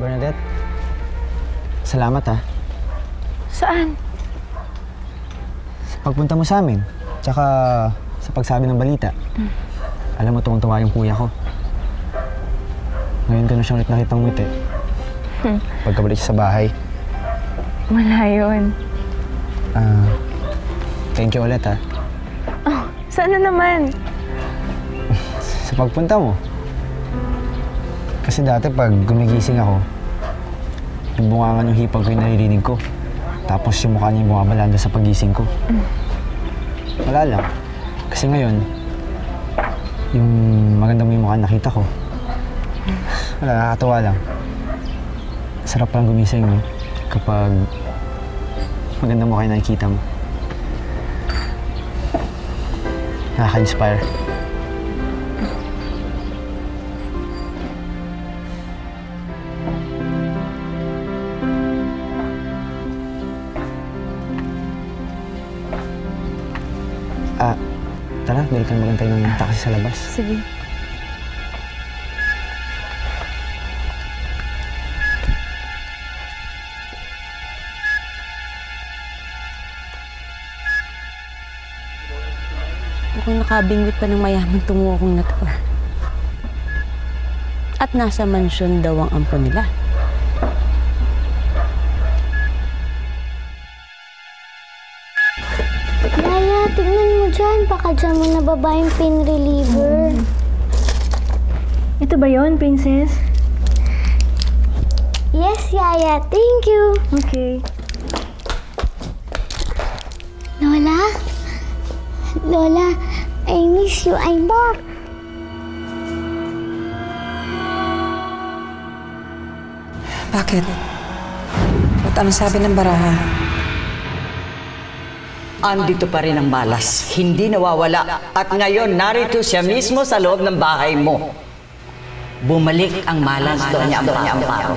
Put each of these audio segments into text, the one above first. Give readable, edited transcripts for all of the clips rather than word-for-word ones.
Bernadette, salamat ha. Saan? Sa pagpunta mo sa amin, tsaka sa pagsabi ng balita. Alam mo, tuwang-tuwa yung kuya ko. Ngayon ko na siyang ulit nakitang ngiti. Pagkabalik siya sa bahay. Wala yun. Thank you ulit ha. Oh, sana naman? Sa pagpunta mo. Kasi dati pag gumigising ako, yung bungangan yung hipag ko yung naririnig ko. Tapos yung mukha niya yung bumabalanda sa pagising ko. Wala lang. Kasi ngayon, yung maganda mo yung mukha nakita ko. Wala, nakakatawa lang. Sarap lang gumising, no? Kapag maganda mo kayo nakikita mo. Nakaka-inspire. Tara, dahil ka magantay ng taxi sa labas. Sige. Mukhang nakabingwit pa ng mayamang tungo akong na to. At nasa mansyon daw ang ampon nila. Yaya, tignan mo dyan. Baka dyan mo nababa yung pain reliever. Ito ba yon, Princess? Yes, Yaya. Thank you. Okay. Lola? Lola, I miss you. I'm back. Bakit? At anong sabi ng baraha? Andito pa rin ang malas. Hindi nawawala. At ngayon, narito siya mismo sa loob ng bahay mo. Bumalik ang malas, Doña Amparo.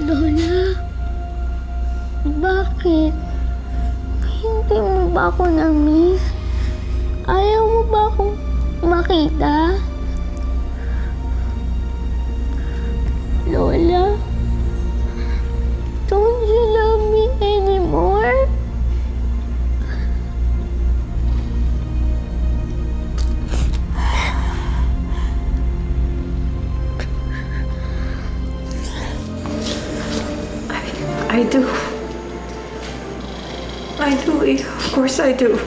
Lola, bakit? Hindi mo ba ako na-miss? Ayaw mo ba akong makita? Lola, don't you love me anymore? I do. I do. Of course I do.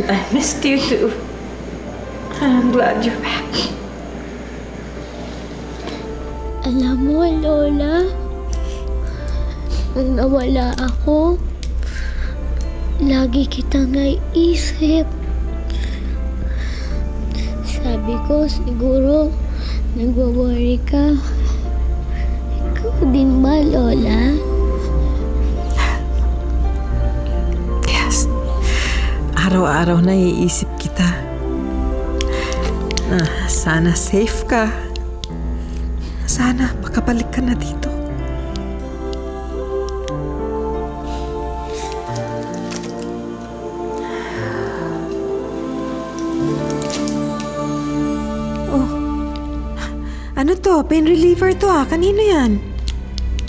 I missed you too. I'm glad you're back. Alam mo, Lola, nung nawala ako, lagi kitang naiisip. Sabi ko, siguro, nagwa-worry ka. Ikaw din ba, Lola? Yes. Araw-araw naiisip kita. Sana safe ka. Sana makabalik ka na dito. Oh. Ano to? Pain reliever to ah. Kanino yan?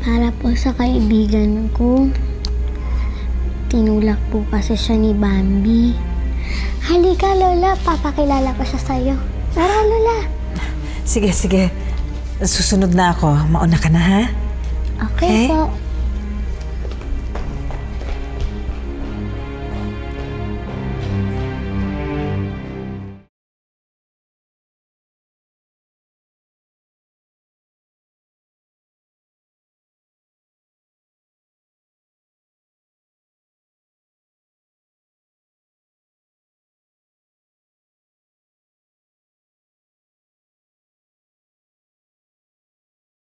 Para po sa kaibigan ko. Tinulak po kasi siya ni Bambi. Halika, Lola. Papakilala ko siya sa'yo. Tara, Lola. Sige, sige. Susunod na ako. Mauna ka na, ha? Okay po.